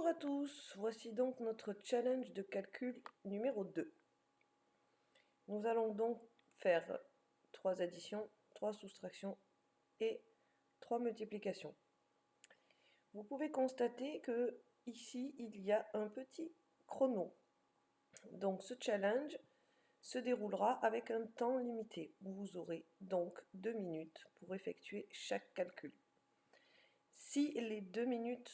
Bonjour à tous, voici donc notre challenge de calcul numéro 2. Nous allons donc faire 3 additions, 3 soustractions et 3 multiplications. Vous pouvez constater que ici il y a un petit chrono. Donc ce challenge se déroulera avec un temps limité. Vous aurez donc 2 minutes pour effectuer chaque calcul. Si les 2 minutes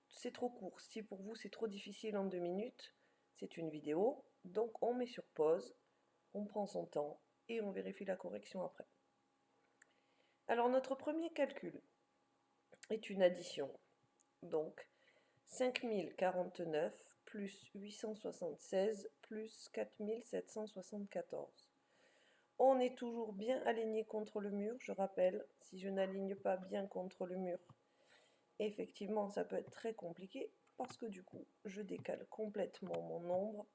c'est trop court, si pour vous c'est trop difficile en 2 minutes, c'est une vidéo, donc on met sur pause, on prend son temps et on vérifie la correction après. Alors notre premier calcul est une addition, donc 5049 plus 876 plus 4774. On est toujours bien aligné contre le mur, je rappelle, si je n'aligne pas bien contre le mur, effectivement ça peut être très compliqué parce que du coup je décale complètement mon nombre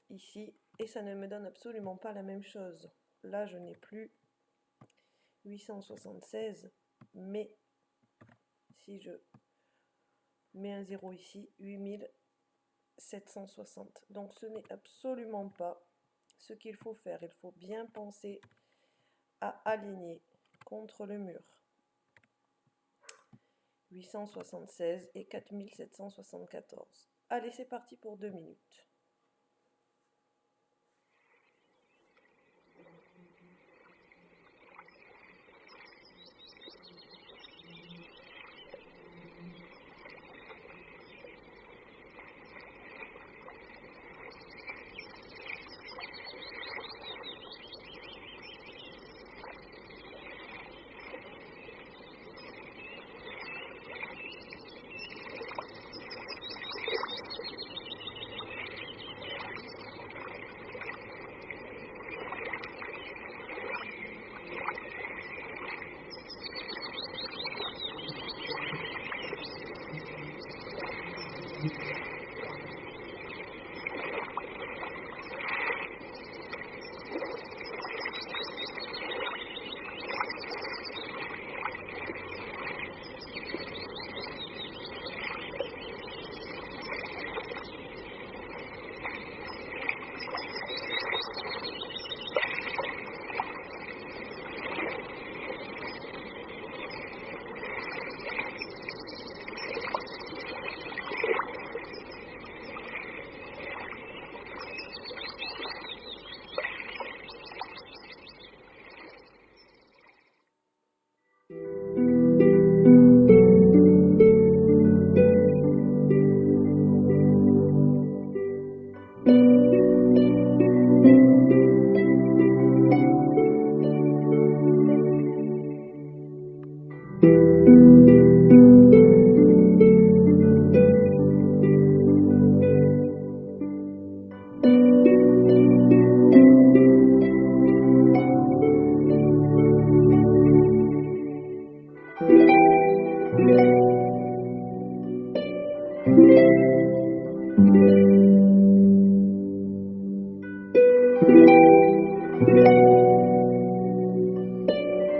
ici et ça ne me donne absolument pas la même chose. Là je n'ai plus 876 mais si je mets un 0 ici, 8760. Donc ce n'est absolument pas ce qu'il faut faire. Il faut bien penser à aligner contre le mur. 876 et 4774. Allez, c'est parti pour 2 minutes.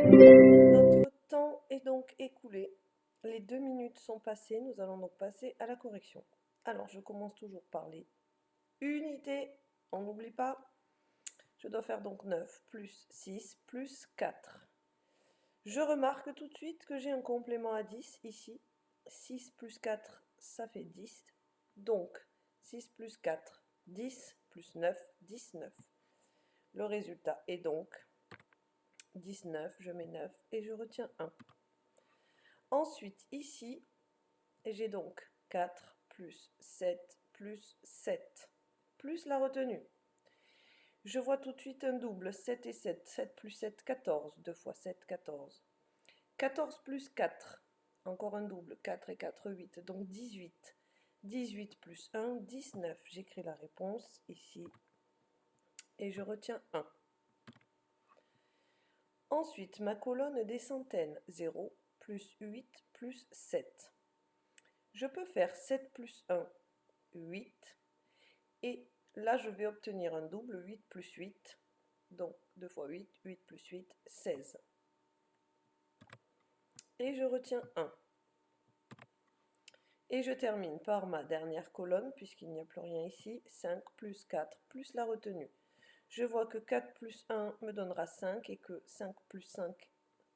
Notre temps est donc écoulé. Les 2 minutes sont passées. Nous allons donc passer à la correction. Alors, je commence toujours par les unités. On n'oublie pas. Je dois faire donc 9 plus 6 plus 4. Je remarque tout de suite que j'ai un complément à 10 ici. 6 plus 4, ça fait 10. Donc, 6 plus 4, 10 plus 9, 19. Le résultat est donc 19, je mets 9 et je retiens 1. Ensuite, ici, j'ai donc 4 plus 7 plus 7, plus la retenue. Je vois tout de suite un double, 7 et 7, 7 plus 7, 14, 2 fois 7, 14. 14 plus 4, encore un double, 4 et 4, 8, donc 18. 18 plus 1, 19. J'écris la réponse ici et je retiens 1. Ensuite, ma colonne des centaines, 0, plus 8, plus 7. Je peux faire 7 plus 1, 8. Et là, je vais obtenir un double, 8 plus 8. Donc, 2 fois 8, 8 plus 8, 16. Et je retiens 1. Et je termine par ma dernière colonne, puisqu'il n'y a plus rien ici, 5 plus 4 plus la retenue. Je vois que 4 plus 1 me donnera 5 et que 5 plus 5,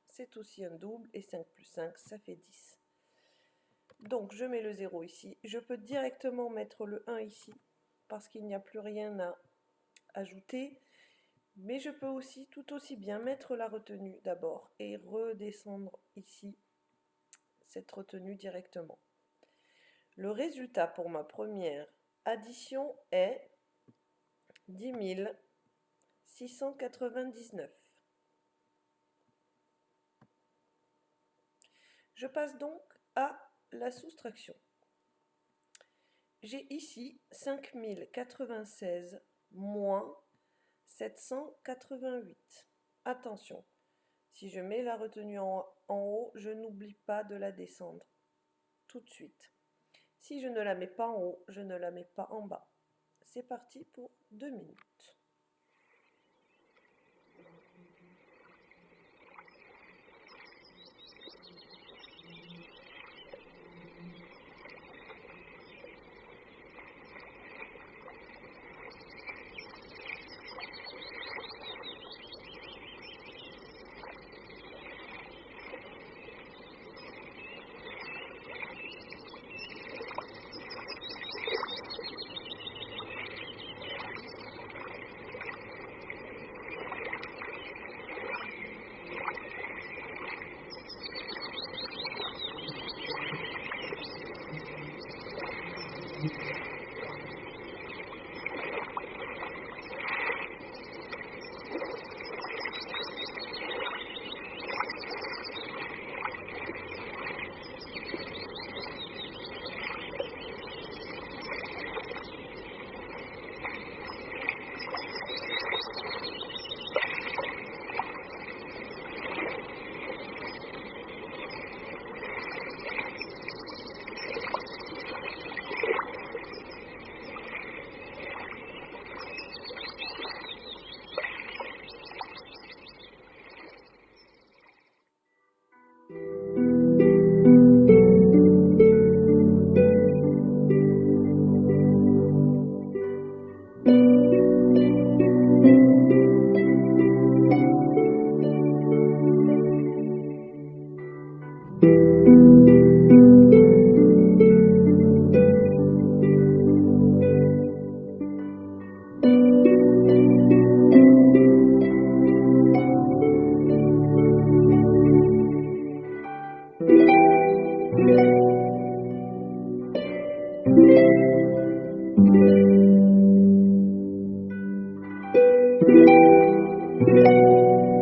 c'est aussi un double, et 5 plus 5, ça fait 10. Donc je mets le 0 ici. Je peux directement mettre le 1 ici, parce qu'il n'y a plus rien à ajouter. Mais je peux aussi tout aussi bien mettre la retenue d'abord et redescendre ici cette retenue directement. Le résultat pour ma première addition est 10 699. Je passe donc à la soustraction. J'ai ici 5096 moins 788. Attention, si je mets la retenue en haut, je n'oublie pas de la descendre tout de suite. Si je ne la mets pas en haut, je ne la mets pas en bas. C'est parti pour 2 minutes.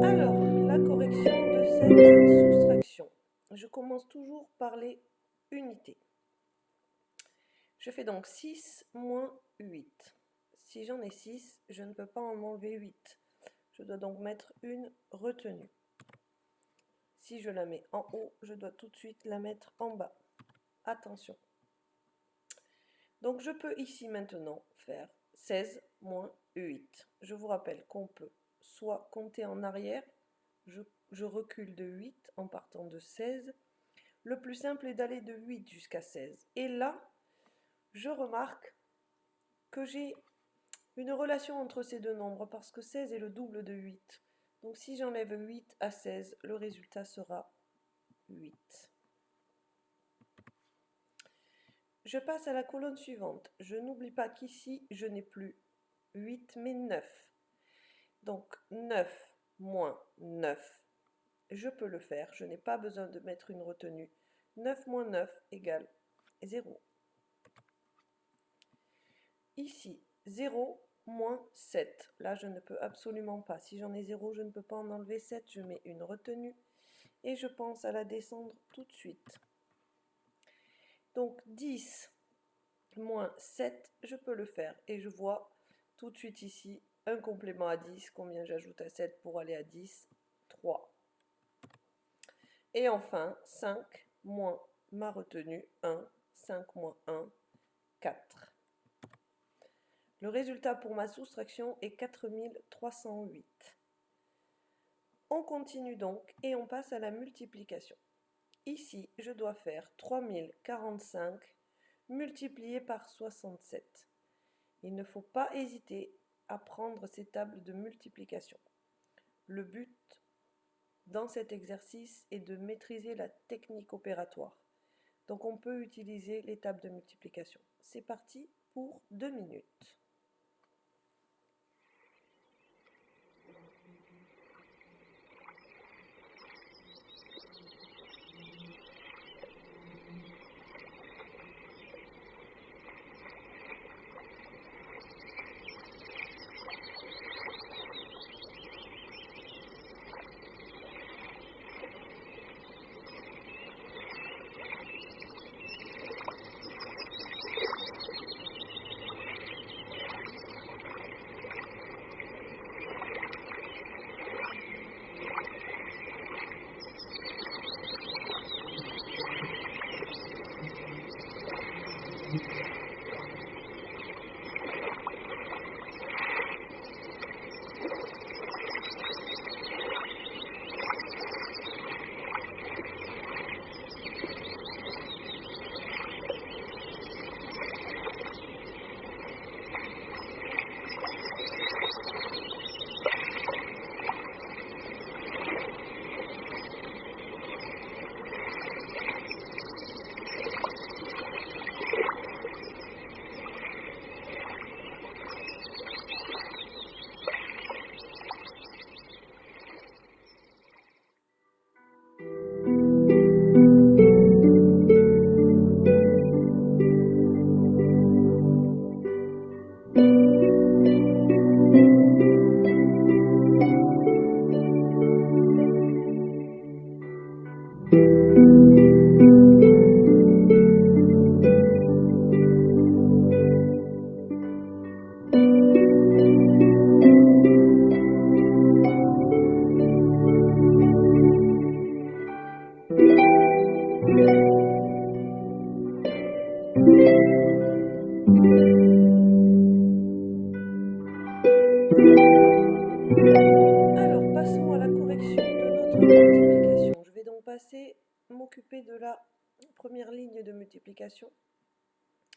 Alors, la correction de cette soustraction. Je commence toujours par les unités. Je fais donc 6 moins 8. Si j'en ai 6, je ne peux pas en enlever 8. Je dois donc mettre une retenue. Si je la mets en haut, je dois tout de suite la mettre en bas. Attention. Donc je peux ici maintenant faire 16 moins 8. Je vous rappelle qu'on peut soit compter en arrière, je recule de 8 en partant de 16. Le plus simple est d'aller de 8 jusqu'à 16. Et là, je remarque que j'ai une relation entre ces deux nombres parce que 16 est le double de 8. Donc si j'enlève 8 à 16, le résultat sera 8. Je passe à la colonne suivante. Je n'oublie pas qu'ici, je n'ai plus 8 mais 9. Donc 9 moins 9, je peux le faire. Je n'ai pas besoin de mettre une retenue. 9 moins 9 égale 0. Ici, 0 moins 7. Là, je ne peux absolument pas. Si j'en ai 0, je ne peux pas en enlever 7. Je mets une retenue et je pense à la descendre tout de suite. Donc 10 moins 7, je peux le faire. Et je vois tout de suite ici un complément à 10. Combien j'ajoute à 7 pour aller à 10? 3. Et enfin, 5 moins ma retenue, 1. 5 moins 1, 4. Le résultat pour ma soustraction est 4308. On continue donc et on passe à la multiplication. Ici, je dois faire 3045 multiplié par 67. Il ne faut pas hésiter à prendre ces tables de multiplication. Le but dans cet exercice est de maîtriser la technique opératoire. Donc on peut utiliser les tables de multiplication. C'est parti pour 2 minutes. Alors, passons à la correction de notre multiplication. Je vais donc m'occuper de la première ligne de multiplication.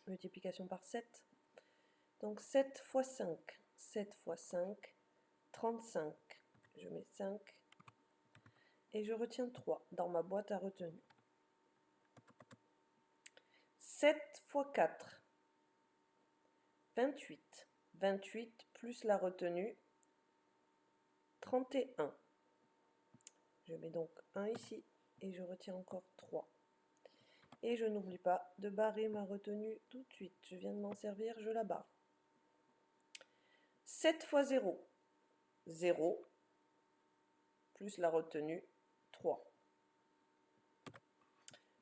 Multiplication par 7. Donc 7 fois 5. 7 fois 5, 35. Je mets 5 et je retiens 3 dans ma boîte à retenue. 7 fois 4, 28. 28 plus la retenue, 31. Je mets donc 1 ici et je retiens encore 3. Et je n'oublie pas de barrer ma retenue tout de suite. Je viens de m'en servir, je la barre. 7 fois 0, 0 plus la retenue, 3.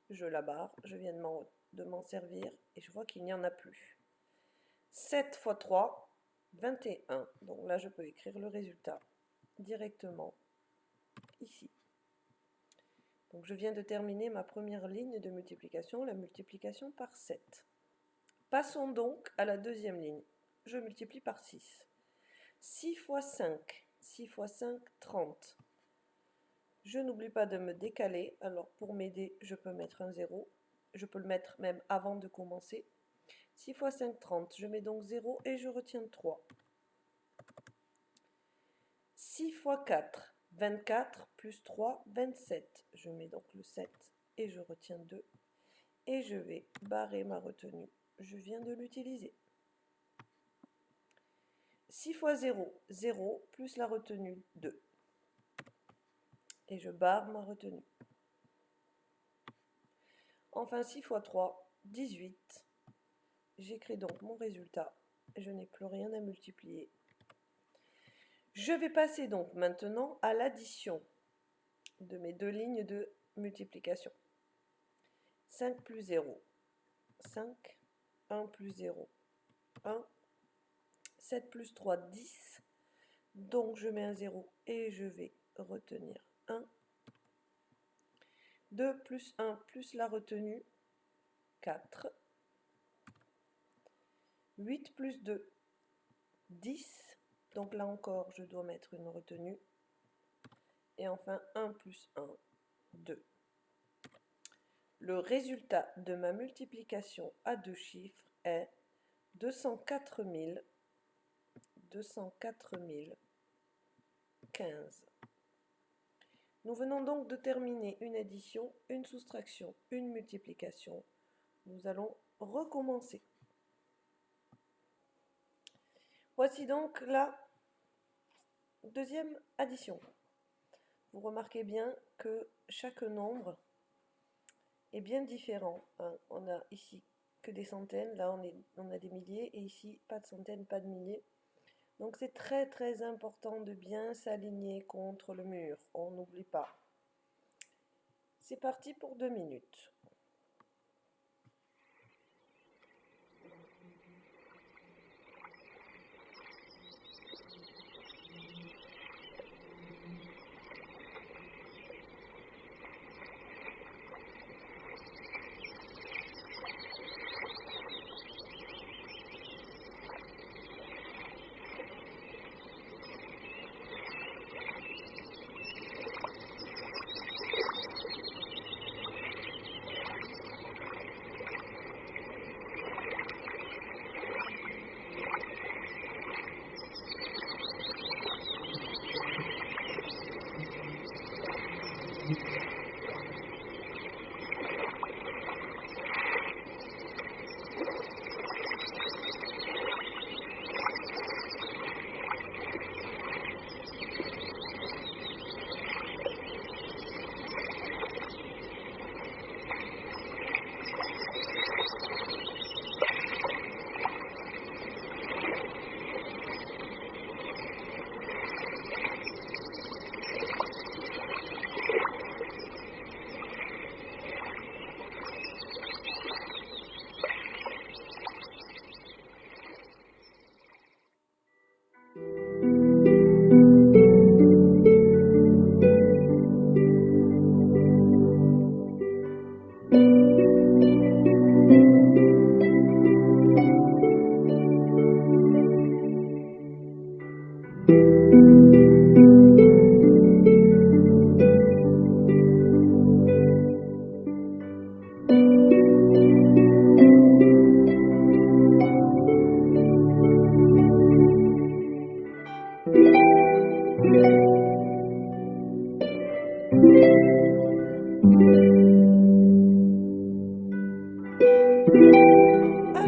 Je la barre, je viens de m'en servir et je vois qu'il n'y en a plus. 7 fois 3, 21. Donc là, je peux écrire le résultat directement ici. Donc je viens de terminer ma première ligne de multiplication, la multiplication par 7. Passons donc à la deuxième ligne. Je multiplie par 6. 6 fois 5, 6 fois 5, 30. Je n'oublie pas de me décaler, alors pour m'aider, je peux mettre un 0. Je peux le mettre même avant de commencer. 6 fois 5, 30. Je mets donc 0 et je retiens 3. 6 fois 4, 24 plus 3, 27. Je mets donc le 7 et je retiens 2. Et je vais barrer ma retenue. Je viens de l'utiliser. 6 fois 0, 0 plus la retenue 2. Et je barre ma retenue. Enfin 6 fois 3, 18. J'écris donc mon résultat. Je n'ai plus rien à multiplier. Je vais passer donc maintenant à l'addition de mes deux lignes de multiplication. 5 plus 0, 5. 1 plus 0, 1. 7 plus 3, 10. Donc je mets un 0 et je vais retenir 1. 2 plus 1 plus la retenue, 4. 8 plus 2, 10. Donc là encore, je dois mettre une retenue. Et enfin, 1 plus 1, 2. Le résultat de ma multiplication à deux chiffres est 204 015. Nous venons donc de terminer une addition, une soustraction, une multiplication. Nous allons recommencer. Voici donc la deuxième addition. Vous remarquez bien que chaque nombre est bien différent. On a ici que des centaines, là on a des milliers, et ici pas de centaines, pas de milliers. Donc c'est très très important de bien s'aligner contre le mur, on n'oublie pas. C'est parti pour 2 minutes.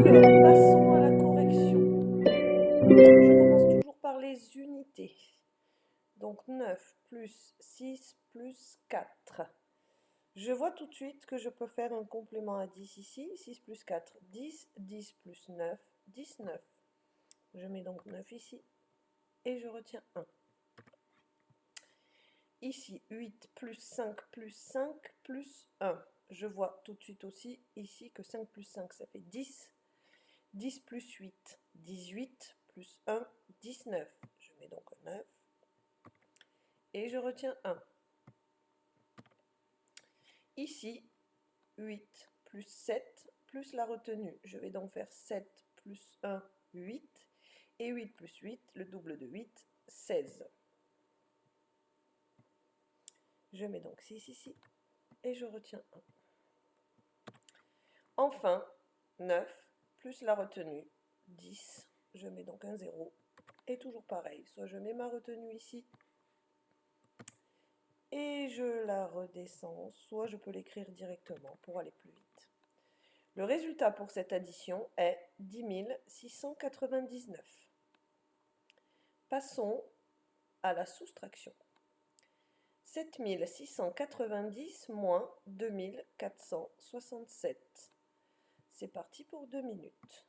Alors, passons à la correction. Je commence toujours par les unités. Donc 9 plus 6 plus 4. Je vois tout de suite que je peux faire un complément à 10 ici. 6 plus 4, 10. 10 plus 9, 19. Je mets donc 9 ici et je retiens 1. Ici, 8 plus 5 plus 5 plus 1. Je vois tout de suite aussi ici que 5 plus 5, ça fait 10. 10 plus 8, 18 plus 1, 19. Je mets donc un 9 et je retiens 1. Ici, 8 plus 7 plus la retenue. Je vais donc faire 7 plus 1, 8. Et 8 plus 8, le double de 8, 16. Je mets donc 6 ici et je retiens 1. Enfin, 9 plus la retenue, 10. Je mets donc un 0. Et toujours pareil, soit je mets ma retenue ici et je la redescends, soit je peux l'écrire directement pour aller plus vite. Le résultat pour cette addition est 10 699. Passons à la soustraction. 7 690 moins 2467. C'est parti pour 2 minutes.